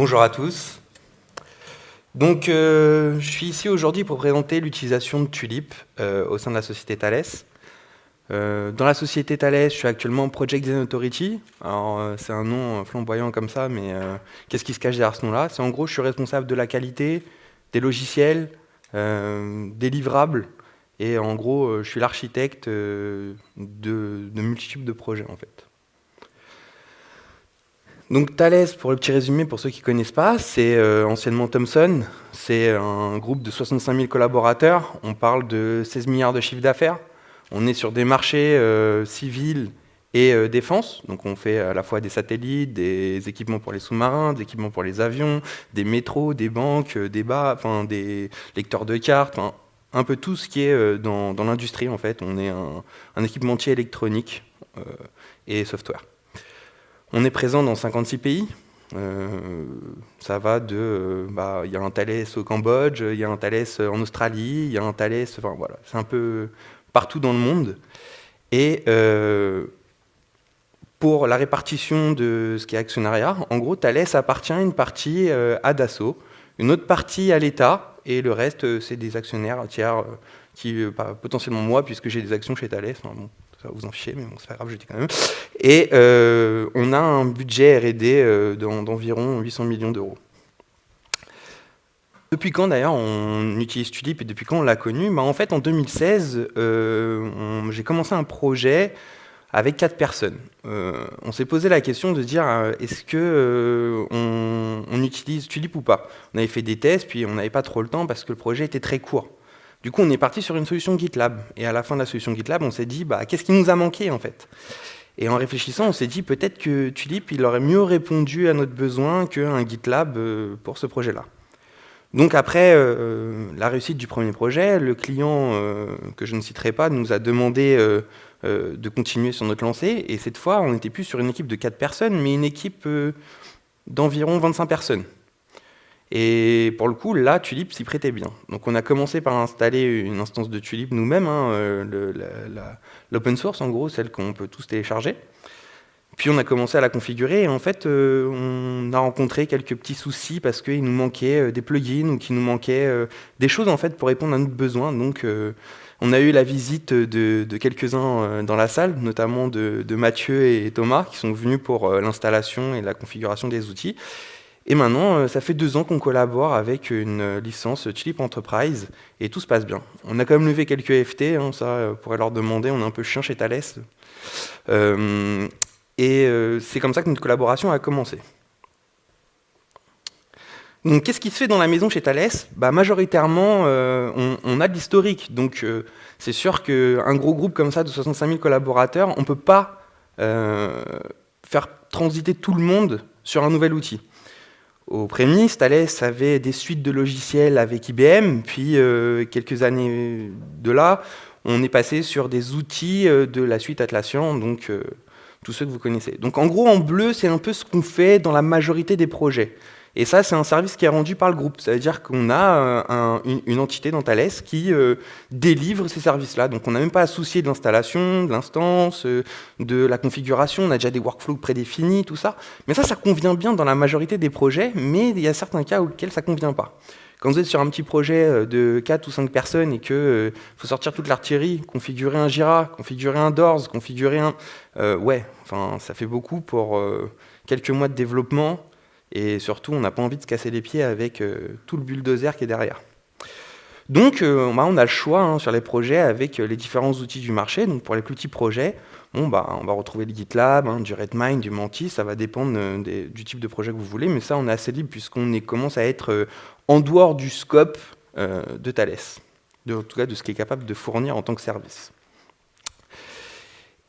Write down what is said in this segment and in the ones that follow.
Bonjour à tous. Donc, je suis ici aujourd'hui pour présenter l'utilisation de Tulip au sein de la société Thales. Dans la société Thales, je suis actuellement Project Design Authority. Alors, c'est un nom flamboyant comme ça, mais qu'est-ce qui se cache derrière ce nom-là? C'est en gros, je suis responsable de la qualité, des logiciels, des livrables, et en gros, je suis l'architecte de multitudes de projets en fait. Donc Thales, pour le petit résumé, pour ceux qui ne connaissent pas, c'est anciennement Thomson. C'est un groupe de 65 000 collaborateurs. On parle de 16 milliards de chiffre d'affaires. On est sur des marchés civils et défense. Donc on fait à la fois des satellites, des équipements pour les sous-marins, des équipements pour les avions, des métros, des banques, des lecteurs de cartes, un peu tout ce qui est dans l'industrie en fait. On est un équipementier électronique et software. On est présent dans 56 pays. Ça va de... il y a un Thales au Cambodge, il y a un Thales en Australie, il y a un Thales... Enfin voilà, c'est un peu partout dans le monde. Et pour la répartition de ce qui est actionnariat, en gros, Thales appartient une partie à Dassault, une autre partie à l'État, et le reste, c'est des actionnaires tiers qui, potentiellement moi, puisque j'ai des actions chez Thales. Enfin, bon, ça va vous en ficher, mais bon, c'est pas grave, je dis quand même. Et on a un budget R&D d'environ 800 millions d'euros. Depuis quand d'ailleurs on utilise Tulip et depuis quand on l'a connu? En fait, en 2016, j'ai commencé un projet avec 4 personnes. On s'est posé la question de dire est-ce que on utilise Tulip ou pas? On avait fait des tests, puis on n'avait pas trop le temps parce que le projet était très court. Du coup, on est parti sur une solution GitLab. Et à la fin de la solution GitLab, on s'est dit, qu'est-ce qui nous a manqué en fait? Et en réfléchissant, on s'est dit peut-être que Tulip, il aurait mieux répondu à notre besoin qu'un GitLab pour ce projet-là. Donc après la réussite du premier projet, le client, que je ne citerai pas, nous a demandé de continuer sur notre lancée. Et cette fois, on n'était plus sur une équipe de 4 personnes, mais une équipe d'environ 25 personnes. Et pour le coup, là, Tulip s'y prêtait bien. Donc on a commencé par installer une instance de Tulip nous-mêmes, l'open source en gros, celle qu'on peut tous télécharger. Puis on a commencé à la configurer et en fait, on a rencontré quelques petits soucis parce qu'il nous manquait des plugins ou qu'il nous manquait des choses en fait pour répondre à notre besoin. Donc on a eu la visite de quelques-uns dans la salle, notamment de Mathieu et Thomas, qui sont venus pour l'installation et la configuration des outils. Et maintenant, ça fait 2 ans qu'on collabore avec une licence Tulip Enterprise et tout se passe bien. On a quand même levé quelques FT, ça, on pourrait leur demander, on est un peu chiant chez Thales. C'est comme ça que notre collaboration a commencé. Donc qu'est-ce qui se fait dans la maison chez Thales? Majoritairement, on a de l'historique. Donc c'est sûr qu'un gros groupe comme ça de 65 000 collaborateurs, on ne peut pas faire transiter tout le monde sur un nouvel outil. Au prémices, Thales avait des suites de logiciels avec IBM, puis quelques années de là, on est passé sur des outils de la suite Atlassian, donc tous ceux que vous connaissez. Donc en gros, en bleu, c'est un peu ce qu'on fait dans la majorité des projets. Et ça, c'est un service qui est rendu par le groupe. Ça veut dire qu'on a une entité dans Thales qui délivre ces services-là. Donc on n'a même pas à soucier de l'installation, de l'instance, de la configuration. On a déjà des workflows prédéfinis, tout ça. Mais ça convient bien dans la majorité des projets, mais il y a certains cas auxquels ça ne convient pas. Quand vous êtes sur un petit projet de 4 ou 5 personnes et qu'il faut sortir toute l'artillerie, configurer un Jira, configurer un Doors, configurer un... ça fait beaucoup pour quelques mois de développement. Et surtout, on n'a pas envie de se casser les pieds avec tout le bulldozer qui est derrière. Donc, on a le choix sur les projets avec les différents outils du marché. Donc, pour les plus petits projets, on va retrouver le GitLab, du Redmine, du Mantis. Ça va dépendre du type de projet que vous voulez. Mais ça, on est assez libre puisqu'on commence à être en dehors du scope de Thales. En tout cas, de ce qu'il est capable de fournir en tant que service.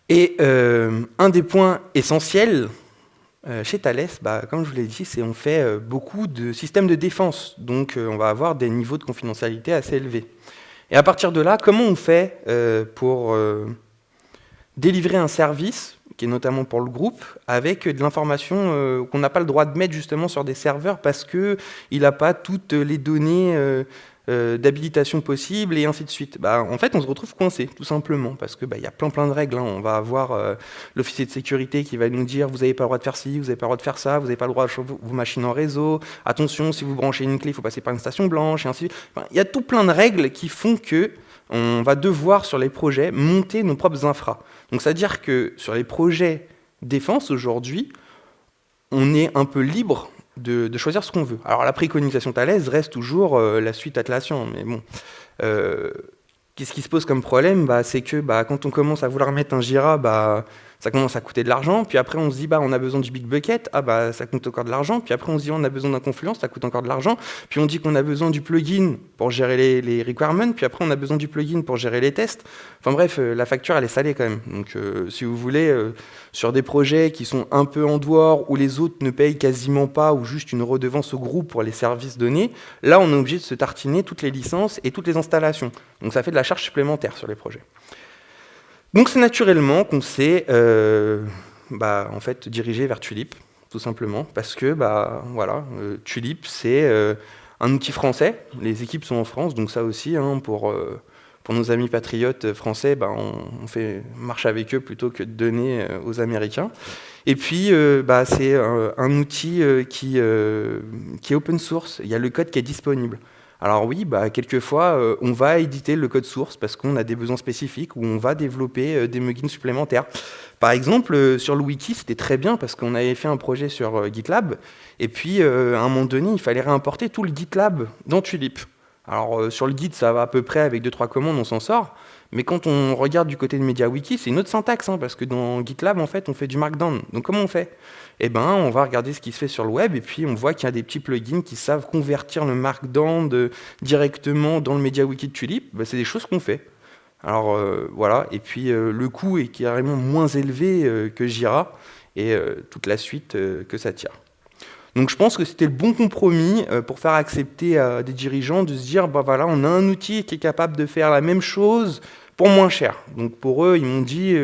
Et un des points essentiels chez Thales, comme je vous l'ai dit, on fait beaucoup de systèmes de défense. Donc, on va avoir des niveaux de confidentialité assez élevés. Et à partir de là, comment on fait pour délivrer un service, qui est notamment pour le groupe, avec de l'information qu'on n'a pas le droit de mettre justement sur des serveurs parce qu'il n'a pas toutes les données d'habilitation possible, et ainsi de suite. En fait, on se retrouve coincé, tout simplement, parce que y a plein de règles. Hein. On va avoir l'officier de sécurité qui va nous dire vous n'avez pas le droit de faire ci, vous n'avez pas le droit de faire ça, vous n'avez pas le droit de chauffer vos machines en réseau, attention, si vous branchez une clé, il faut passer par une station blanche, et ainsi de suite. Il y a tout plein de règles qui font que on va devoir, sur les projets, monter nos propres infras. Donc, c'est-à-dire que sur les projets défense, aujourd'hui, on est un peu libre de choisir ce qu'on veut. Alors, la préconisation Thales reste toujours la suite Atlassian, mais bon. Qu'est-ce qui se pose comme problème? C'est que quand on commence à vouloir mettre un Jira, ça commence à coûter de l'argent, puis après on se dit on a besoin du Big Bucket, ça coûte encore de l'argent, puis après on se dit on a besoin d'un Confluence, ça coûte encore de l'argent, puis on dit qu'on a besoin du plugin pour gérer les requirements, puis après on a besoin du plugin pour gérer les tests. Enfin bref, la facture elle est salée quand même. Donc si vous voulez, sur des projets qui sont un peu en dehors, où les autres ne payent quasiment pas, ou juste une redevance au groupe pour les services donnés, là on est obligé de se tartiner toutes les licences et toutes les installations. Donc ça fait de la charge supplémentaire sur les projets. Donc c'est naturellement qu'on s'est en fait, dirigé vers Tulip, tout simplement, parce que Tulip c'est un outil français, les équipes sont en France, donc ça aussi, hein, pour nos amis patriotes français, on fait marche avec eux plutôt que de donner aux Américains. Et puis c'est un outil qui est open source, il y a le code qui est disponible. Alors oui, quelquefois, on va éditer le code source parce qu'on a des besoins spécifiques ou on va développer des plugins supplémentaires. Par exemple, sur le wiki, c'était très bien parce qu'on avait fait un projet sur GitLab et puis à un moment donné, il fallait réimporter tout le GitLab dans Tulip. Alors sur le Git, ça va à peu près avec 2-3 commandes, on s'en sort. Mais quand on regarde du côté de MediaWiki, c'est une autre syntaxe, hein, parce que dans GitLab, en fait, on fait du Markdown. Donc comment on fait? On va regarder ce qui se fait sur le web, et puis on voit qu'il y a des petits plugins qui savent convertir le Markdown directement dans le MediaWiki de Tulip. C'est des choses qu'on fait. Alors voilà, et puis le coût est carrément moins élevé que Jira, et toute la suite que ça tire. Donc je pense que c'était le bon compromis pour faire accepter à des dirigeants de se dire, on a un outil qui est capable de faire la même chose pour moins cher. Donc pour eux, ils m'ont dit,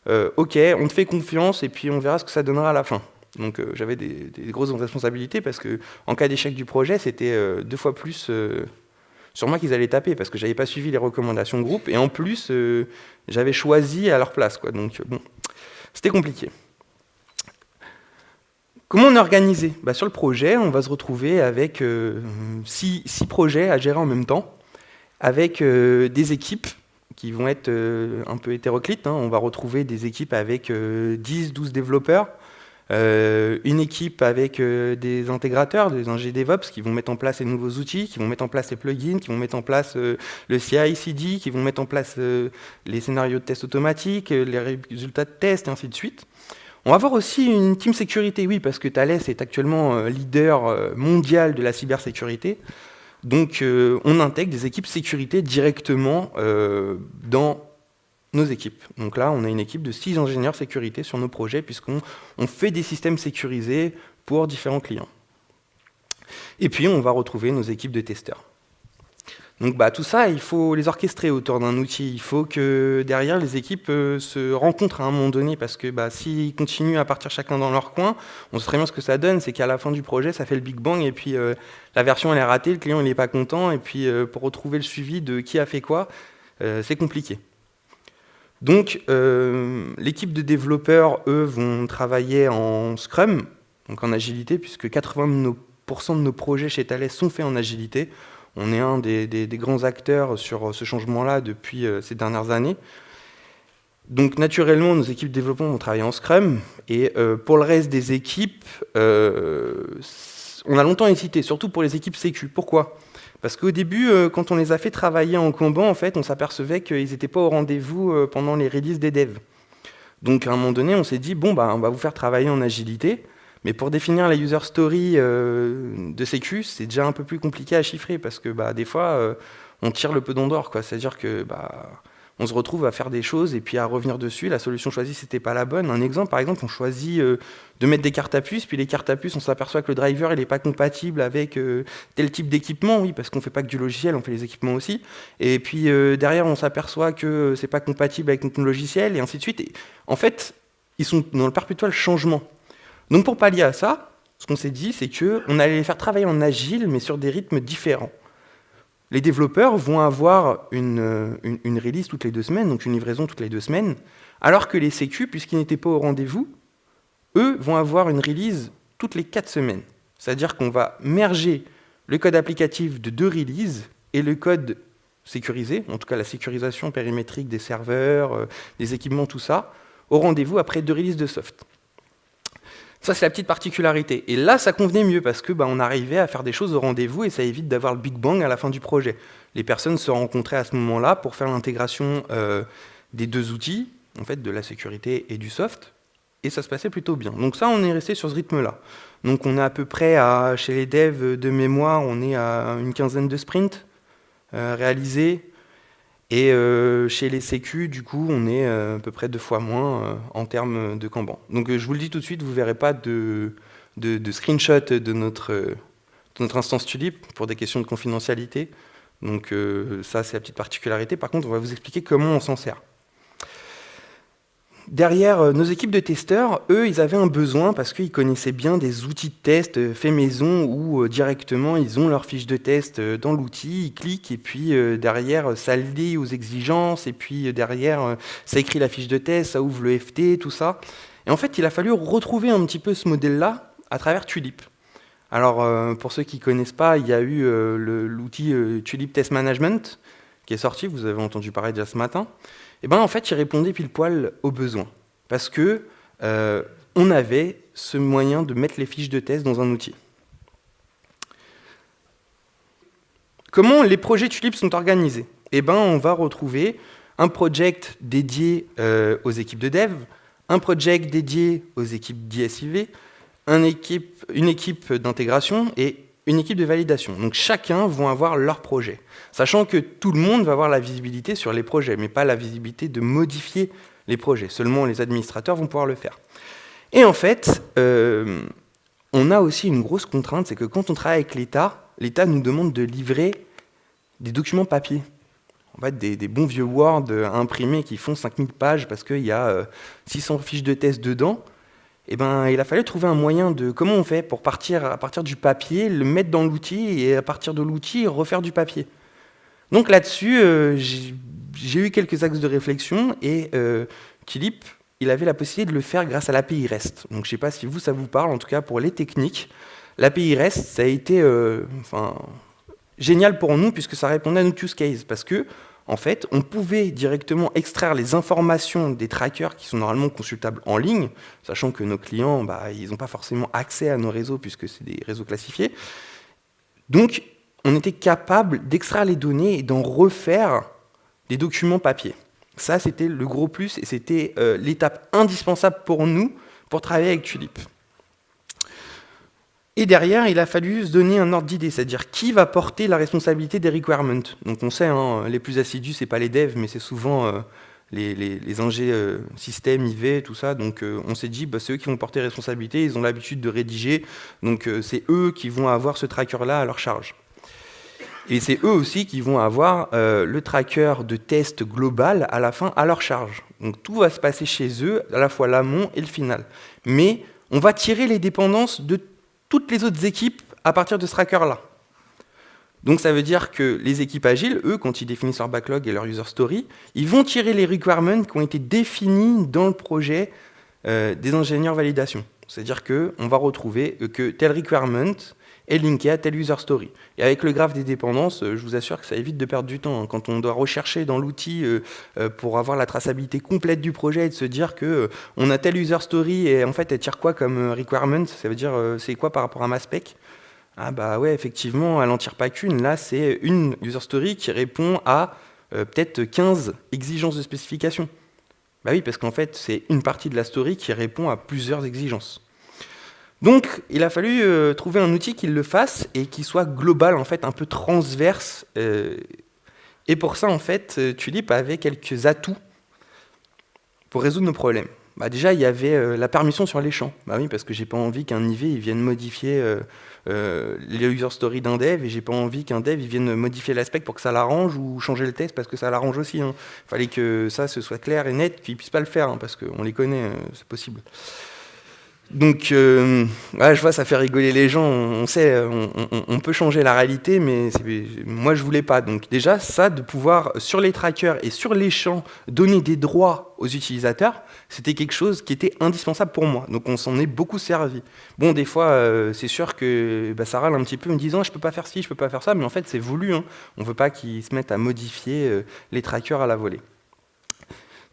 ok, on te fait confiance et puis on verra ce que ça donnera à la fin. Donc j'avais des grosses responsabilités parce que en cas d'échec du projet, c'était 2 fois plus sur moi qu'ils allaient taper parce que j'avais pas suivi les recommandations de groupe et en plus j'avais choisi à leur place, quoi. Donc bon, c'était compliqué. Comment on est organisé? Sur le projet, on va se retrouver avec 6 projets à gérer en même temps, avec des équipes qui vont être un peu hétéroclites. Hein. On va retrouver des équipes avec 10-12 développeurs, une équipe avec des intégrateurs, des ingé DevOps qui vont mettre en place les nouveaux outils, qui vont mettre en place les plugins, qui vont mettre en place le CI/CD, qui vont mettre en place les scénarios de test automatiques, les résultats de test, et ainsi de suite. On va avoir aussi une team sécurité, oui, parce que Thales est actuellement leader mondial de la cybersécurité. Donc, on intègre des équipes sécurité directement dans nos équipes. Donc là, on a une équipe de 6 ingénieurs sécurité sur nos projets, puisqu'on fait des systèmes sécurisés pour différents clients. Et puis, on va retrouver nos équipes de testeurs. Donc tout ça, il faut les orchestrer autour d'un outil. Il faut que derrière, les équipes se rencontrent à un moment donné, parce que s'ils continuent à partir chacun dans leur coin, on sait très bien ce que ça donne, c'est qu'à la fin du projet, ça fait le Big Bang, et puis la version elle est ratée, le client il n'est pas content, et puis pour retrouver le suivi de qui a fait quoi, c'est compliqué. Donc l'équipe de développeurs, eux, vont travailler en Scrum, donc en agilité, puisque 80% de nos projets chez Thales sont faits en agilité. On est un des grands acteurs sur ce changement-là depuis ces dernières années. Donc naturellement, nos équipes de développement vont travailler en Scrum. Et pour le reste des équipes, on a longtemps hésité, surtout pour les équipes Sécu. Pourquoi? Parce qu'au début, quand on les a fait travailler en Kanban, en fait, on s'apercevait qu'ils n'étaient pas au rendez-vous pendant les releases des devs. Donc à un moment donné, on s'est dit, on va vous faire travailler en agilité. Mais pour définir la user story de Sécu, c'est déjà un peu plus compliqué à chiffrer parce que des fois, on tire le pedon d'or, quoi. C'est-à-dire que on se retrouve à faire des choses et puis à revenir dessus. La solution choisie, c'était pas la bonne. Un exemple, par exemple, on choisit de mettre des cartes à puce, puis les cartes à puce, on s'aperçoit que le driver, il n'est pas compatible avec tel type d'équipement, oui, parce qu'on fait pas que du logiciel, on fait les équipements aussi. Et puis derrière, on s'aperçoit que c'est pas compatible avec notre logiciel, et ainsi de suite. Et, en fait, ils sont dans le perpétuel changement. Donc pour pallier à ça, ce qu'on s'est dit, c'est qu'on allait les faire travailler en agile, mais sur des rythmes différents. Les développeurs vont avoir une release toutes les 2 semaines, donc une livraison toutes les 2 semaines, alors que les sécu, puisqu'ils n'étaient pas au rendez-vous, eux vont avoir une release toutes les 4 semaines. C'est-à-dire qu'on va merger le code applicatif de 2 releases et le code sécurisé, en tout cas la sécurisation périmétrique des serveurs, des équipements, tout ça, au rendez-vous après 2 releases de soft. Ça, c'est la petite particularité. Et là, ça convenait mieux parce que on arrivait à faire des choses au rendez-vous et ça évite d'avoir le Big Bang à la fin du projet. Les personnes se rencontraient à ce moment-là pour faire l'intégration des 2 outils, en fait, de la sécurité et du soft, et ça se passait plutôt bien. Donc ça, on est resté sur ce rythme-là. Donc on est à peu près, chez les devs de mémoire, on est à une 15aine de sprints réalisés. Et chez les sécu, du coup, on est à peu près 2 fois moins en termes de Kanban. Donc je vous le dis tout de suite, vous ne verrez pas de screenshot de notre instance Tulip pour des questions de confidentialité. Donc ça, c'est la petite particularité. Par contre, on va vous expliquer comment on s'en sert. Derrière nos équipes de testeurs, eux, ils avaient un besoin parce qu'ils connaissaient bien des outils de test faits maison où directement ils ont leur fiche de test dans l'outil, ils cliquent et puis derrière ça lit aux exigences et puis derrière ça écrit la fiche de test, ça ouvre le FT, tout ça. Et en fait, il a fallu retrouver un petit peu ce modèle-là à travers Tulip. Alors pour ceux qui ne connaissent pas, il y a eu l'outil Tulip Test Management qui est sorti, vous avez entendu parler déjà ce matin. Et en fait, il répondait pile poil aux besoins. Parce que on avait ce moyen de mettre les fiches de test dans un outil. Comment les projets Tulip sont organisés ? On va retrouver un project dédié aux équipes de dev, un project dédié aux équipes d'ISIV, une équipe d'intégration et une équipe de validation. Donc chacun va avoir leur projet. Sachant que tout le monde va avoir la visibilité sur les projets, mais pas la visibilité de modifier les projets. Seulement les administrateurs vont pouvoir le faire. Et en fait, on a aussi une grosse contrainte, c'est que quand on travaille avec l'État, l'État nous demande de livrer des documents papier. En fait, des bons vieux Word à imprimer qui font 5000 pages parce qu'il y a 600 fiches de test dedans. Il a fallu trouver un moyen de comment on fait pour partir à partir du papier, le mettre dans l'outil et à partir de l'outil refaire du papier. Donc là-dessus, j'ai eu quelques axes de réflexion et Tulip, il avait la possibilité de le faire grâce à l'API REST. Donc je ne sais pas si ça vous parle, en tout cas pour les techniques. L'API REST, ça a été génial pour nous puisque ça répondait à notre use case parce que en fait, on pouvait directement extraire les informations des trackers qui sont normalement consultables en ligne, sachant que nos clients, ils n'ont pas forcément accès à nos réseaux puisque c'est des réseaux classifiés. Donc, on était capable d'extraire les données et d'en refaire des documents papier. Ça, c'était le gros plus et c'était l'étape indispensable pour nous pour travailler avec Tulip. Et derrière, il a fallu se donner un ordre d'idée, c'est-à-dire qui va porter la responsabilité des requirements. Donc on sait, les plus assidus, c'est pas les devs, mais c'est souvent les ingés système, IV, tout ça. Donc on s'est dit, c'est eux qui vont porter responsabilité, ils ont l'habitude de rédiger, donc c'est eux qui vont avoir ce tracker-là à leur charge. Et c'est eux aussi qui vont avoir le tracker de test global à la fin à leur charge. Donc tout va se passer chez eux, à la fois l'amont et le final. Mais on va tirer les dépendances de toutes les autres équipes à partir de ce tracker-là. Donc ça veut dire que les équipes agiles, eux, quand ils définissent leur backlog et leur user story, ils vont tirer les requirements qui ont été définis dans le projet des ingénieurs validation. C'est-à-dire qu'on va retrouver que tel requirement est linké à tel user story. Et avec le graphe des dépendances, je vous assure que ça évite de perdre du temps. Quand on doit rechercher dans l'outil pour avoir la traçabilité complète du projet et de se dire qu'on a tel user story et en fait elle tire quoi comme requirement, ça veut dire c'est quoi par rapport à ma spec ? Ah ouais, effectivement, elle n'en tire pas qu'une. Là, c'est une user story qui répond à peut-être 15 exigences de spécification. Oui, parce qu'en fait, c'est une partie de la story qui répond à plusieurs exigences. Donc, il a fallu trouver un outil qui le fasse et qui soit global, en fait, un peu transverse. Et pour ça, en fait, Tulip avait quelques atouts pour résoudre nos problèmes. Déjà, il y avait la permission sur les champs. Oui, parce que j'ai pas envie qu'un IV il vienne modifier les user story d'un dev, et j'ai pas envie qu'un dev il vienne modifier l'aspect pour que ça l'arrange ou changer le test parce que ça l'arrange aussi. Il fallait que ça ce soit clair et net, qu'il puisse pas le faire, parce qu'on les connaît, c'est possible. Donc, ouais, je vois, ça fait rigoler les gens. On sait, on peut changer la réalité, mais moi, je voulais pas. Donc, déjà, ça, de pouvoir, sur les trackers et sur les champs, donner des droits aux utilisateurs, c'était quelque chose qui était indispensable pour moi. Donc, on s'en est beaucoup servi. Bon, des fois, c'est sûr que bah, ça râle un petit peu en me disant, je peux pas faire ci, je peux pas faire ça, mais en fait, c'est voulu. Hein. On veut pas qu'ils se mettent à modifier les trackers à la volée.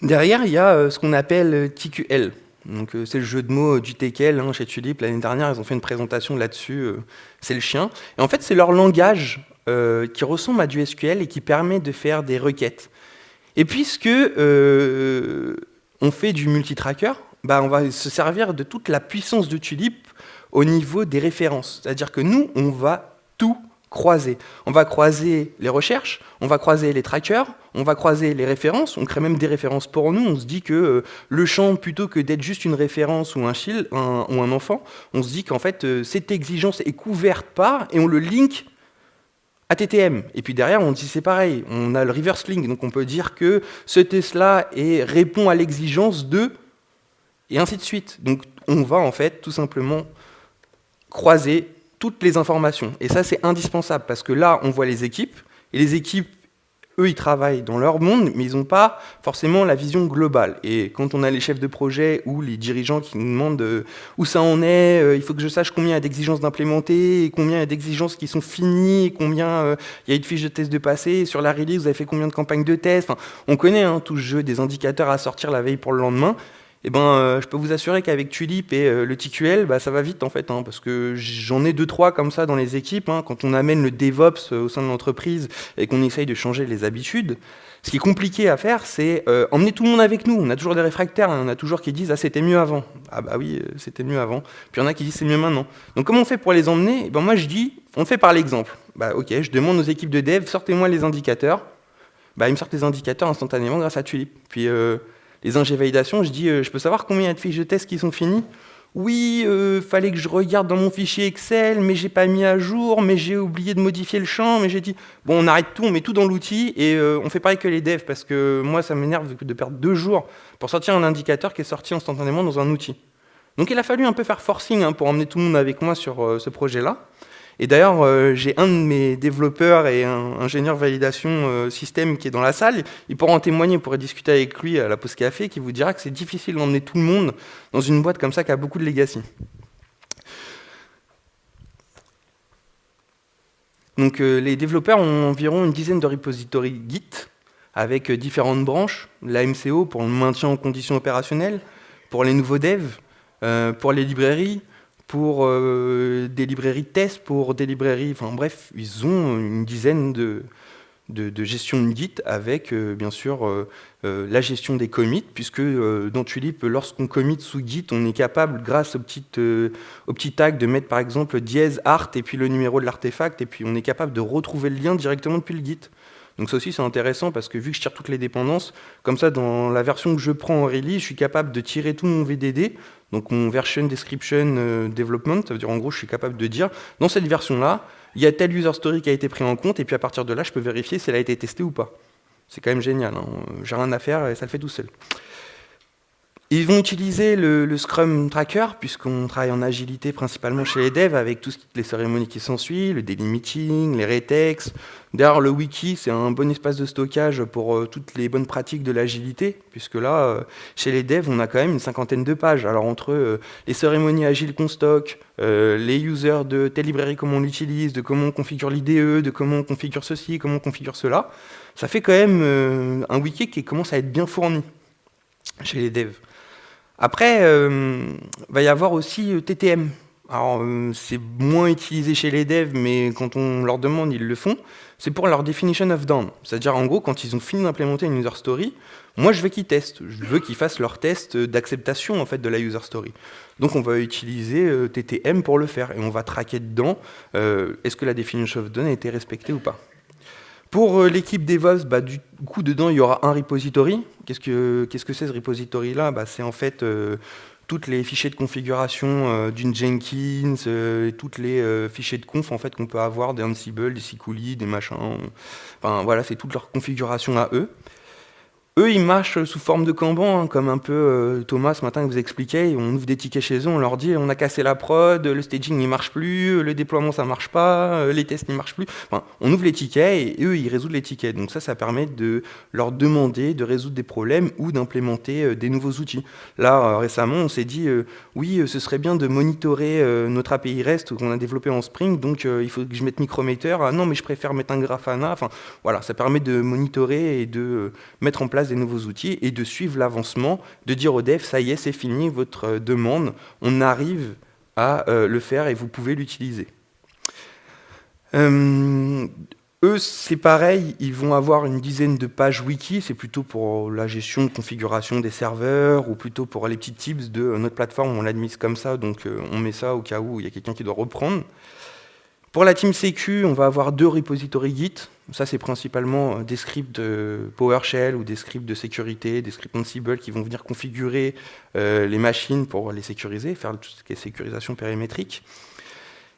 Derrière, il y a ce qu'on appelle TQL. Donc, c'est le jeu de mots du teckel hein, chez Tulip. L'année dernière, ils ont fait une présentation là-dessus. C'est le chien. Et en fait, c'est leur langage qui ressemble à du SQL et qui permet de faire des requêtes. Et puisque on fait du multitracker, bah, on va se servir de toute la puissance de Tulip au niveau des références. C'est-à-dire que nous, on va tout croiser. On va croiser les recherches, on va croiser les trackers, on va croiser les références, on crée même des références pour nous, on se dit que le champ, plutôt que d'être juste une référence ou un enfant, on se dit qu'en fait, cette exigence est couverte par, et on le link à TTM. Et puis derrière, on dit c'est pareil, on a le reverse link, donc on peut dire que ce test-là répond à l'exigence de, et ainsi de suite. Donc on va en fait tout simplement croiser toutes les informations. Et ça, c'est indispensable, parce que là, on voit les équipes, et les équipes, eux, ils travaillent dans leur monde, mais ils n'ont pas forcément la vision globale. Et quand on a les chefs de projet ou les dirigeants qui nous demandent où ça en est, il faut que je sache combien il y a d'exigences d'implémenter, et combien il y a d'exigences qui sont finies, et combien il y a une fiche de test de passé, sur la release, vous avez fait combien de campagnes de test. Enfin, on connaît hein, tout ce jeu des indicateurs à sortir la veille pour le lendemain. Eh ben, je peux vous assurer qu'avec Tulip et le TQL, bah, ça va vite en fait, hein, parce que j'en ai 2-3 comme ça dans les équipes. Hein, quand on amène le DevOps au sein de l'entreprise et qu'on essaye de changer les habitudes, ce qui est compliqué à faire, c'est emmener tout le monde avec nous. On a toujours des réfractaires, hein, on a toujours qui disent « Ah, c'était mieux avant ». Ah bah oui, c'était mieux avant. Puis il y en a qui disent « C'est mieux maintenant ». Donc comment on fait pour les emmener? Eh ben, moi je dis, on le fait par l'exemple. Bah ok, je demande aux équipes de dev, sortez-moi les indicateurs. Bah, ils me sortent les indicateurs instantanément grâce à Tulip. Puis les ingé validations, je dis, je peux savoir combien il y a de fiches de test qui sont finies? Oui, fallait que je regarde dans mon fichier Excel, mais j'ai pas mis à jour, mais j'ai oublié de modifier le champ, mais j'ai dit, bon, on arrête tout, on met tout dans l'outil, et on fait pareil que les devs, parce que moi, ça m'énerve de perdre 2 jours pour sortir un indicateur qui est sorti instantanément dans un outil. Donc il a fallu un peu faire forcing hein, pour emmener tout le monde avec moi sur ce projet-là. Et d'ailleurs, j'ai un de mes développeurs et un ingénieur validation système qui est dans la salle. Il pourra en témoigner, il pourrait discuter avec lui à la pause café, qui vous dira que c'est difficile d'emmener tout le monde dans une boîte comme ça qui a beaucoup de legacy. Donc les développeurs ont environ une dizaine de repositories Git, avec différentes branches. La MCO pour le maintien en conditions opérationnelles, pour les nouveaux devs, pour les librairies, pour des librairies de tests, pour des librairies... Enfin bref, ils ont une dizaine de gestion de Git avec, bien sûr, la gestion des commits, puisque dans Tulip, lorsqu'on commit sous Git, on est capable, grâce au petit tag, de mettre par exemple dièse art et puis le numéro de l'artefact, et puis on est capable de retrouver le lien directement depuis le Git. Donc ça aussi c'est intéressant parce que vu que je tire toutes les dépendances, comme ça dans la version que je prends en release, je suis capable de tirer tout mon VDD, donc mon version description development, ça veut dire en gros je suis capable de dire dans cette version-là, il y a tel user story qui a été pris en compte et puis à partir de là je peux vérifier si elle a été testée ou pas. C'est quand même génial, hein. J'ai rien à faire et ça le fait tout seul. Ils vont utiliser le Scrum Tracker, puisqu'on travaille en agilité principalement chez les devs, avec toutes les cérémonies qui s'ensuivent, le daily meeting, les retex. D'ailleurs, le wiki, c'est un bon espace de stockage pour toutes les bonnes pratiques de l'agilité, puisque là, chez les devs, on a quand même une 50aine de pages. Alors, entre les cérémonies agiles qu'on stocke, les users de telle librairie, comment on l'utilise, de comment on configure l'IDE, de comment on configure ceci, comment on configure cela, ça fait quand même un wiki qui commence à être bien fourni chez les devs. Après, va y avoir aussi TTM. Alors, c'est moins utilisé chez les devs, mais quand on leur demande, ils le font. C'est pour leur definition of done. C'est-à-dire, en gros, quand ils ont fini d'implémenter une user story, moi, je veux qu'ils testent. Je veux qu'ils fassent leur test d'acceptation en fait, de la user story. Donc, on va utiliser TTM pour le faire. Et on va traquer dedans, est-ce que la definition of done a été respectée ou pas. Pour l'équipe DevOps, bah, du coup, dedans, il y aura un repository. Qu'est-ce que c'est ce repository-là? Bah, c'est en fait toutes les fichiers de configuration d'une Jenkins, toutes les fichiers de conf en fait, qu'on peut avoir, des Ansible, des Sikuli, des machins. Enfin, voilà, c'est toute leur configuration à eux. Eux, ils marchent sous forme de Kanban, hein, comme un peu Thomas ce matin vous expliquait. On ouvre des tickets chez eux, on leur dit on a cassé la prod, le staging ne marche plus, le déploiement ça marche pas, les tests ne marchent plus. Enfin, on ouvre les tickets et eux, ils résolvent les tickets. Donc ça permet de leur demander de résoudre des problèmes ou d'implémenter des nouveaux outils. Là, récemment, on s'est dit oui, ce serait bien de monitorer notre API REST qu'on a développé en Spring, donc il faut que je mette Micrometer. Ah non, mais je préfère mettre un Grafana. Enfin, voilà, ça permet de monitorer et de mettre en place des nouveaux outils et de suivre l'avancement, de dire aux devs, ça y est, c'est fini, votre demande, on arrive à le faire et vous pouvez l'utiliser. Eux, c'est pareil, ils vont avoir une dizaine de pages wiki, c'est plutôt pour la gestion de configuration des serveurs ou plutôt pour les petits tips de notre plateforme, on l'a mise comme ça, donc on met ça au cas où il y a quelqu'un qui doit reprendre. Pour la team sécu, on va avoir 2 repositories Git. Ça, c'est principalement des scripts de PowerShell ou des scripts de sécurité, des scripts Ansible qui vont venir configurer les machines pour les sécuriser, faire tout ce qui est sécurisation périmétrique.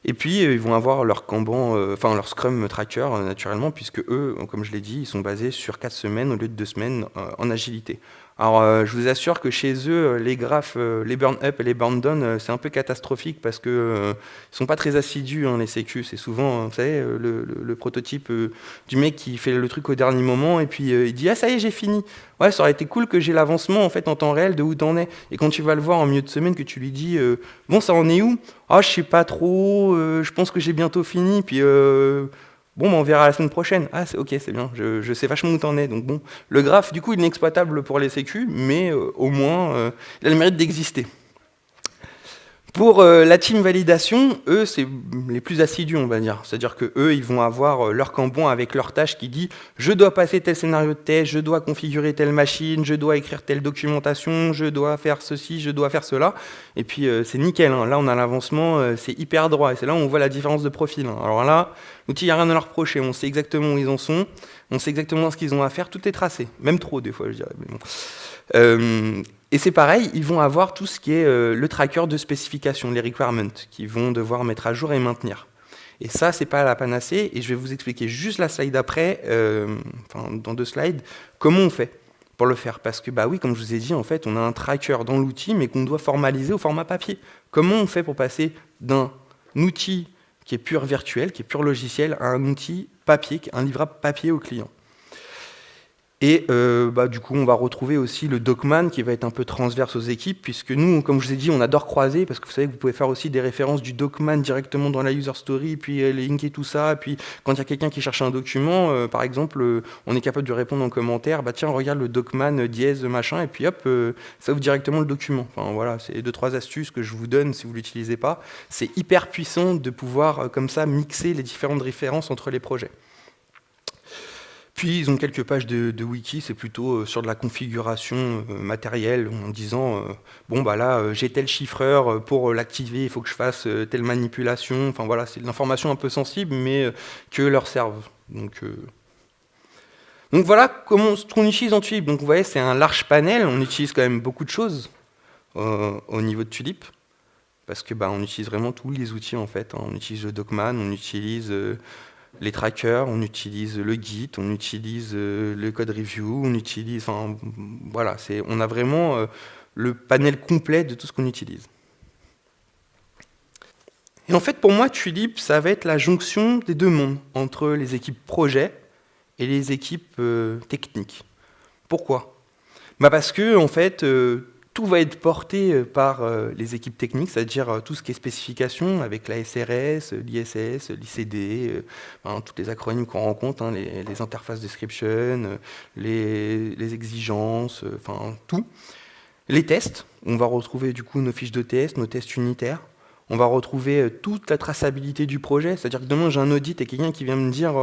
Et puis, ils vont avoir leur Kanban, leur Scrum Tracker, naturellement, puisque eux, comme je l'ai dit, ils sont basés sur 4 semaines au lieu de 2 semaines en agilité. Alors, je vous assure que chez eux, les graphes, les burn up et les burn down, c'est un peu catastrophique parce que ils sont pas très assidus, hein, les sécu. C'est souvent, vous savez, le prototype du mec qui fait le truc au dernier moment et puis il dit ah ça y est j'ai fini. Ouais, ça aurait été cool que j'ai l'avancement en fait en temps réel de où t'en es. Et quand tu vas le voir en milieu de semaine, que tu lui dis bon ça en est où? Ah je sais pas trop. Je pense que j'ai bientôt fini. Puis bon, on verra la semaine prochaine. Ah, ok, c'est bien, je sais vachement où t'en es. Donc bon, le graphe, du coup, il est inexploitable pour les sécu, mais au moins, il a le mérite d'exister. Pour la team validation, eux, c'est les plus assidus, on va dire. C'est-à-dire que eux, ils vont avoir leur Kanban avec leur tâche qui dit « Je dois passer tel scénario de test, je dois configurer telle machine, je dois écrire telle documentation, je dois faire ceci, je dois faire cela. » Et puis, c'est nickel. Hein. Là, on a l'avancement, c'est hyper droit. Et c'est là où on voit la différence de profil. Hein. Alors là, l'outil, il n'y a rien à leur reprocher. On sait exactement où ils en sont. On sait exactement ce qu'ils ont à faire. Tout est tracé. Même trop, des fois, je dirais. Mais bon. Et c'est pareil, ils vont avoir tout ce qui est le tracker de spécification, les requirements, qu'ils vont devoir mettre à jour et maintenir. Et ça, c'est pas la panacée, et je vais vous expliquer juste la slide après, dans 2 slides, comment on fait pour le faire. Parce que, bah oui, comme je vous ai dit, en fait, on a un tracker dans l'outil, mais qu'on doit formaliser au format papier. Comment on fait pour passer d'un outil qui est pur virtuel, qui est pur logiciel, à un outil papier, un livrable papier au client? Et du coup, on va retrouver aussi le Docman qui va être un peu transverse aux équipes, puisque nous, comme je vous ai dit, on adore croiser, parce que vous savez que vous pouvez faire aussi des références du Docman directement dans la user story, puis linker tout ça, puis quand il y a quelqu'un qui cherche un document, par exemple, on est capable de répondre en commentaire, bah tiens, regarde le Docman dièse machin, et puis hop, ça ouvre directement le document. Enfin voilà, c'est 2-3 astuces que je vous donne si vous ne l'utilisez pas. C'est hyper puissant de pouvoir, comme ça, mixer les différentes références entre les projets. Puis ils ont quelques pages de wiki, c'est plutôt sur de la configuration matérielle, en disant bon bah là j'ai tel chiffreur, pour l'activer il faut que je fasse telle manipulation, enfin voilà, c'est de l'information un peu sensible mais que leur servent. Donc voilà comment ce qu'on utilise en Tulip. Donc vous voyez c'est un large panel, on utilise quand même beaucoup de choses au niveau de Tulip, parce que on utilise vraiment tous les outils en fait, hein. On utilise le Docman, on utilise les trackers, on utilise le Git, on utilise le code review, on utilise, enfin voilà, on a vraiment le panel complet de tout ce qu'on utilise. Et en fait, pour moi, Tulip, ça va être la jonction des 2 mondes, entre les équipes projet et les équipes techniques. Pourquoi? Parce que, en fait, tout va être porté par les équipes techniques, c'est-à-dire tout ce qui est spécification avec la SRS, l'ISS, l'ICD, toutes les acronymes qu'on rencontre, hein, les interfaces description, les exigences, tout. Les tests, on va retrouver du coup nos fiches de test, nos tests unitaires. On va retrouver toute la traçabilité du projet, c'est-à-dire que demain j'ai un audit et quelqu'un qui vient me dire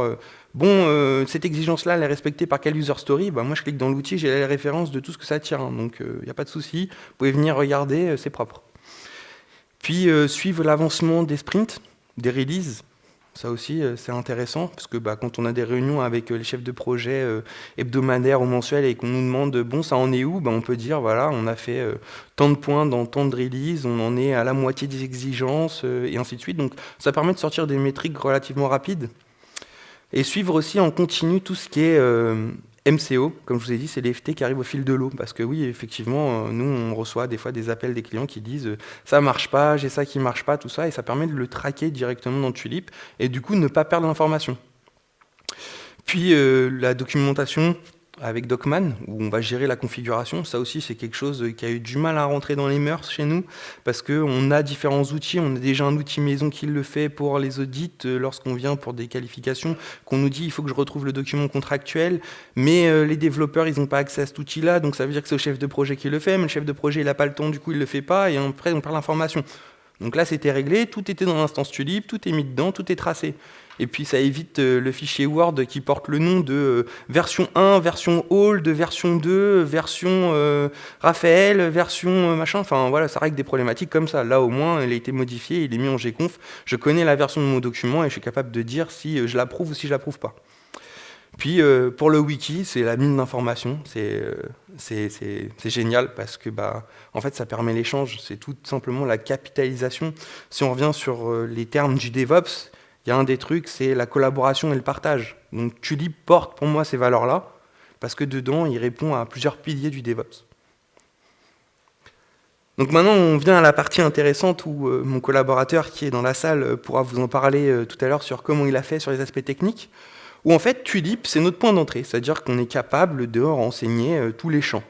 cette exigence-là, elle est respectée par quelle user story? Moi je clique dans l'outil, j'ai la référence de tout ce que ça tient, donc il n'y a pas de souci, vous pouvez venir regarder, c'est propre. Puis suivre l'avancement des sprints, des releases, ça aussi c'est intéressant, parce que quand on a des réunions avec les chefs de projet hebdomadaires ou mensuels et qu'on nous demande bon ça en est où, on peut dire voilà on a fait tant de points dans tant de releases, on en est à la moitié des exigences et ainsi de suite, donc ça permet de sortir des métriques relativement rapides. Et suivre aussi en continu tout ce qui est MCO, comme je vous ai dit, c'est les FT qui arrivent au fil de l'eau. Parce que oui, effectivement, nous, on reçoit des fois des appels des clients qui disent ça marche pas, j'ai ça qui marche pas, tout ça, et ça permet de le traquer directement dans Tulip, et du coup, ne pas perdre l'information. Puis la documentation avec Docman, où on va gérer la configuration, ça aussi c'est quelque chose qui a eu du mal à rentrer dans les mœurs chez nous, parce qu'on a différents outils, on a déjà un outil maison qui le fait pour les audits, lorsqu'on vient pour des qualifications, qu'on nous dit il faut que je retrouve le document contractuel, mais les développeurs ils n'ont pas accès à cet outil-là, donc ça veut dire que c'est au chef de projet qui le fait, mais le chef de projet il n'a pas le temps, du coup il ne le fait pas, et après on perd l'information. Donc là c'était réglé, tout était dans l'instance Tulip, tout est mis dedans, tout est tracé. Et puis ça évite le fichier Word qui porte le nom de version 1, version All, de version 2, version Raphaël, version machin. Enfin voilà, ça règle des problématiques comme ça. Là au moins, il a été modifié, il est mis en gconf. Je connais la version de mon document et je suis capable de dire si je l'approuve ou si je l'approuve pas. Puis pour le wiki, c'est la mine d'informations. C'est génial parce que en fait, ça permet l'échange. C'est tout simplement la capitalisation. Si on revient sur les termes du DevOps, il y a un des trucs, c'est la collaboration et le partage. Donc Tulip porte pour moi ces valeurs-là, parce que dedans, il répond à plusieurs piliers du DevOps. Donc maintenant, on vient à la partie intéressante où mon collaborateur qui est dans la salle pourra vous en parler tout à l'heure sur comment il a fait sur les aspects techniques, où en fait, Tulip, c'est notre point d'entrée, c'est-à-dire qu'on est capable de renseigner tous les champs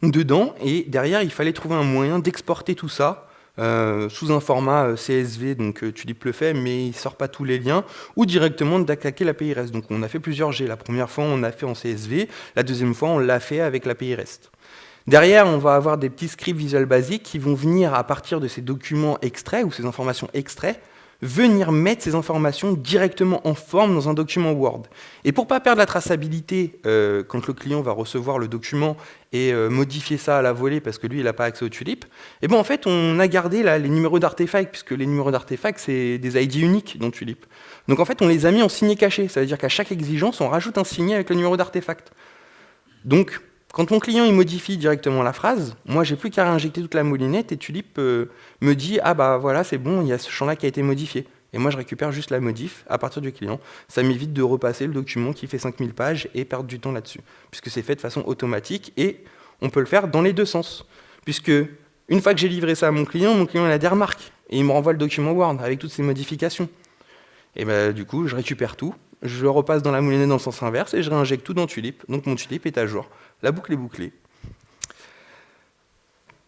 dedans, et derrière, il fallait trouver un moyen d'exporter tout ça sous un format CSV, donc Tulip le fait, mais il ne sort pas tous les liens, ou directement d'attaquer l'API REST. Donc on a fait plusieurs G. La première fois, on a fait en CSV, la deuxième fois, on l'a fait avec l'API REST. Derrière, on va avoir des petits scripts Visual Basic qui vont venir, à partir de ces documents extraits, ou ces informations extraits, venir mettre ces informations directement en forme dans un document Word. Et pour ne pas perdre la traçabilité quand le client va recevoir le document et modifier ça à la volée parce que lui, il n'a pas accès au Tulip, et en fait, on a gardé là, les numéros d'artefacts, puisque les numéros d'artefacts, c'est des ID uniques dans Tulip. Donc en fait, on les a mis en signé caché. Ça veut dire qu'à chaque exigence, on rajoute un signé avec le numéro d'artefact. Donc, quand mon client il modifie directement la phrase, moi j'ai plus qu'à réinjecter toute la moulinette et Tulip me dit ah bah voilà c'est bon, il y a ce champ-là qui a été modifié. Et moi je récupère juste la modif à partir du client. Ça m'évite de repasser le document qui fait 5000 pages et perdre du temps là-dessus. Puisque c'est fait de façon automatique et on peut le faire dans les deux sens. Puisque une fois que j'ai livré ça à mon client il a des remarques. Et il me renvoie le document Word avec toutes ces modifications. Et du coup je récupère tout, je le repasse dans la moulinette dans le sens inverse et je réinjecte tout dans Tulip. Donc mon Tulip est à jour. La boucle est bouclée.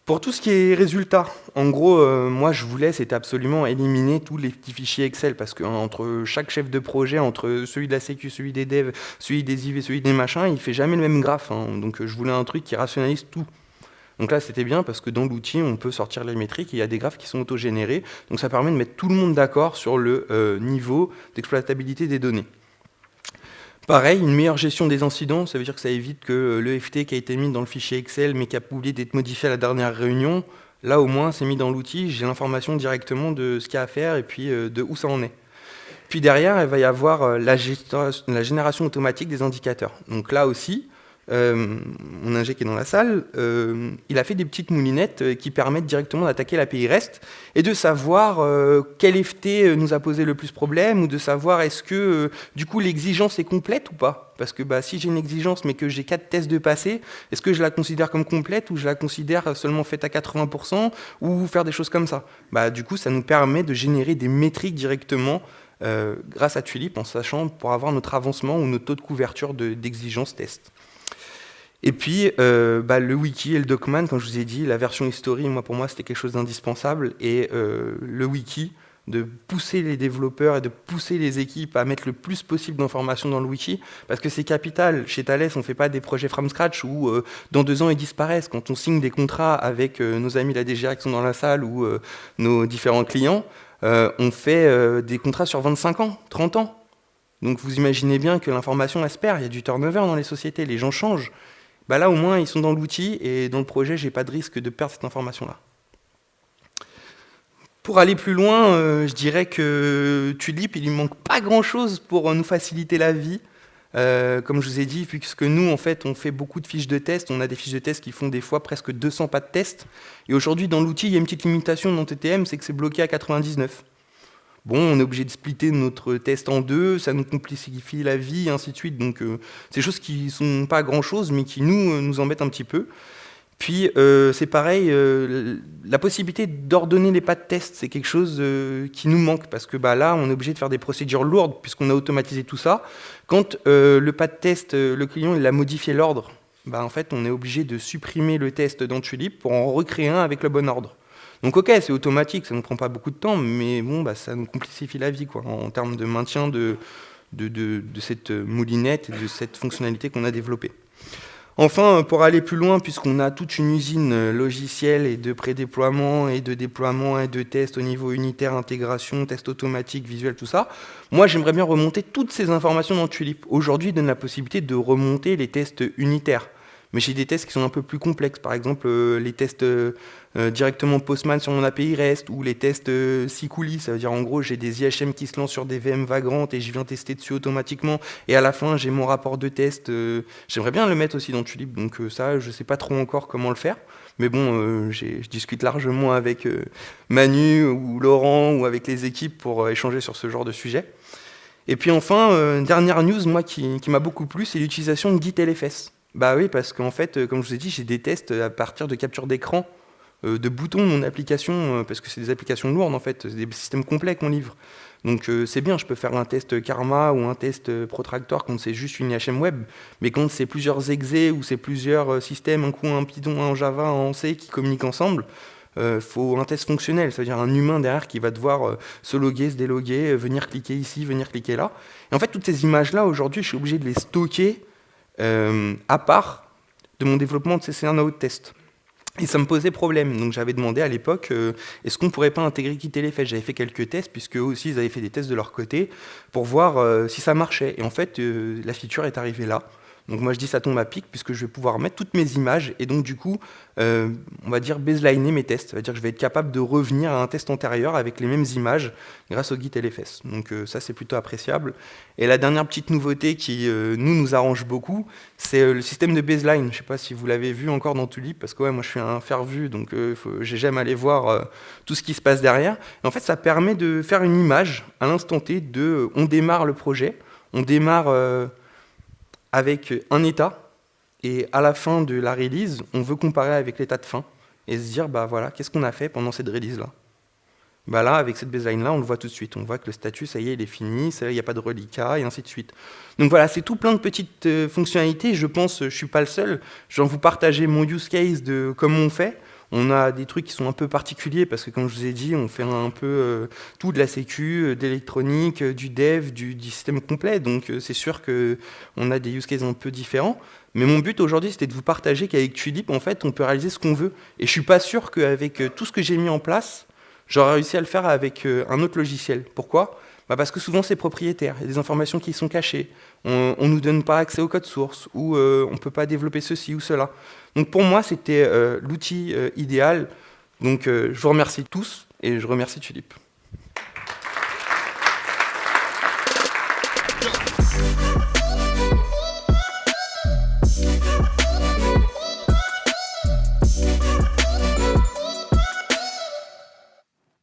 Pour tout ce qui est résultats, en gros, moi je voulais, c'était absolument éliminer tous les petits fichiers Excel, parce qu'entre chaque chef de projet, entre celui de la sécu, celui des devs, celui des IV, celui des machins, il ne fait jamais le même graphe. Donc je voulais un truc qui rationalise tout. Donc là c'était bien, parce que dans l'outil, on peut sortir les métriques, et il y a des graphes qui sont autogénérés, donc ça permet de mettre tout le monde d'accord sur le niveau d'exploitabilité des données. Pareil, une meilleure gestion des incidents, ça veut dire que ça évite que le FT qui a été mis dans le fichier Excel mais qui a oublié d'être modifié à la dernière réunion, là au moins c'est mis dans l'outil, j'ai l'information directement de ce qu'il y a à faire et puis de où ça en est. Puis derrière, il va y avoir la génération automatique des indicateurs. Donc là aussi, mon ingé qui est dans la salle, il a fait des petites moulinettes qui permettent directement d'attaquer l'API REST et de savoir quel FT nous a posé le plus problème, ou de savoir est-ce que du coup l'exigence est complète ou pas. Parce que si j'ai une exigence mais que j'ai 4 tests de passé, est-ce que je la considère comme complète ou je la considère seulement faite à 80% ou faire des choses comme ça. Du coup, ça nous permet de générer des métriques directement grâce à Tulip, en sachant pour avoir notre avancement ou notre taux de couverture d'exigence test. Et puis, le wiki et le Docman, comme je vous ai dit, la version history, pour moi, c'était quelque chose d'indispensable. Et le wiki, de pousser les développeurs et de pousser les équipes à mettre le plus possible d'informations dans le wiki, parce que c'est capital. Chez Thales, on ne fait pas des projets from scratch où dans 2 ans, ils disparaissent. Quand on signe des contrats avec nos amis la DGA qui sont dans la salle ou nos différents clients, on fait des contrats sur 25 ans, 30 ans. Donc vous imaginez bien que l'information, elle se perd. Il y a du turnover dans les sociétés, les gens changent. Là, au moins, ils sont dans l'outil et dans le projet, je n'ai pas de risque de perdre cette information-là. Pour aller plus loin, je dirais que Tulip, il ne lui manque pas grand-chose pour nous faciliter la vie. Comme je vous ai dit, puisque nous, en fait, on fait beaucoup de fiches de test, on a des fiches de test qui font des fois presque 200 pas de test. Et aujourd'hui, dans l'outil, il y a une petite limitation dans TTM, c'est que c'est bloqué à 99. bon, on est obligé de splitter notre test en deux, ça nous complexifie la vie, et ainsi de suite. Donc, c'est des choses qui sont pas grand-chose, mais qui nous embêtent un petit peu. Puis, c'est pareil, la possibilité d'ordonner les pas de test, c'est quelque chose qui nous manque, parce que là, on est obligé de faire des procédures lourdes, puisqu'on a automatisé tout ça. Quand le pas de test, le client il a modifié l'ordre, en fait, on est obligé de supprimer le test dans Tulip pour en recréer un avec le bon ordre. Donc ok, c'est automatique, ça ne prend pas beaucoup de temps, mais bon, ça nous complexifie la vie, quoi, en termes de maintien de cette moulinette et de cette fonctionnalité qu'on a développée. Enfin, pour aller plus loin, puisqu'on a toute une usine logicielle et de prédéploiement et de déploiement et de tests au niveau unitaire, intégration, test automatique, visuel, tout ça, moi j'aimerais bien remonter toutes ces informations dans Tulip. Aujourd'hui, il donne la possibilité de remonter les tests unitaires. Mais j'ai des tests qui sont un peu plus complexes, par exemple les tests directement Postman sur mon API REST ou les tests Sikuli, ça veut dire en gros j'ai des IHM qui se lancent sur des VM vagrantes et je viens tester dessus automatiquement et à la fin j'ai mon rapport de test. J'aimerais bien le mettre aussi dans Tulip, donc ça je sais pas trop encore comment le faire, mais bon je discute largement avec Manu ou Laurent ou avec les équipes pour échanger sur ce genre de sujet. Et puis enfin, dernière news moi qui m'a beaucoup plu, c'est l'utilisation de Git LFS. Bah oui, parce qu'en fait, comme je vous ai dit, j'ai des tests à partir de capture d'écran, de boutons de mon application, parce que c'est des applications lourdes en fait, c'est des systèmes complets qu'on livre. Donc c'est bien, je peux faire un test Karma ou un test Protractor quand c'est juste une IHM web, mais quand c'est plusieurs exés ou c'est plusieurs systèmes, un coup un Python, un en Java, un en C qui communiquent ensemble, faut un test fonctionnel, c'est-à-dire un humain derrière qui va devoir se loguer, se déloguer, venir cliquer ici, venir cliquer là. Et en fait, toutes ces images-là, aujourd'hui, je suis obligé de les stocker à part de mon développement de CCNAO de test. Et ça me posait problème. Donc j'avais demandé à l'époque, est-ce qu'on ne pourrait pas intégrer Git LFS ? J'avais fait quelques tests, puisque eux aussi ils avaient fait des tests de leur côté, pour voir si ça marchait. Et en fait, la feature est arrivée là. Donc moi je dis ça tombe à pic, puisque je vais pouvoir mettre toutes mes images, et donc du coup, on va dire baseliner mes tests. Ça veut dire que je vais être capable de revenir à un test antérieur avec les mêmes images grâce au Git LFS. Donc ça c'est plutôt appréciable. Et la dernière petite nouveauté qui nous arrange beaucoup, c'est le système de baseline. Je ne sais pas si vous l'avez vu encore dans Tulip, parce que ouais, moi je suis un fervu, donc j'aime aller voir tout ce qui se passe derrière. Et en fait ça permet de faire une image à l'instant T de on démarre le projet, on démarre avec un état, et à la fin de la release, on veut comparer avec l'état de fin, et se dire, voilà, qu'est-ce qu'on a fait pendant cette release-là ? Là, avec cette baseline-là, on le voit tout de suite. On voit que le statut, ça y est, il est fini, il n'y a pas de reliquat, et ainsi de suite. Donc voilà, c'est tout plein de petites fonctionnalités. Je pense, je ne suis pas le seul. Je vais vous partager mon use case de comment on fait. On a des trucs qui sont un peu particuliers, parce que comme je vous ai dit, on fait un peu tout de la sécu, d'électronique, du dev, du système complet. Donc c'est sûr qu'on a des use cases un peu différents. Mais mon but aujourd'hui, c'était de vous partager qu'avec Tulip, en fait, on peut réaliser ce qu'on veut. Et je ne suis pas sûr qu'avec tout ce que j'ai mis en place, j'aurais réussi à le faire avec un autre logiciel. Pourquoi ? Parce que souvent c'est propriétaire, il y a des informations qui sont cachées, on ne nous donne pas accès au code source, ou on ne peut pas développer ceci ou cela. Donc pour moi c'était l'outil idéal, donc je vous remercie tous et je remercie Tulip.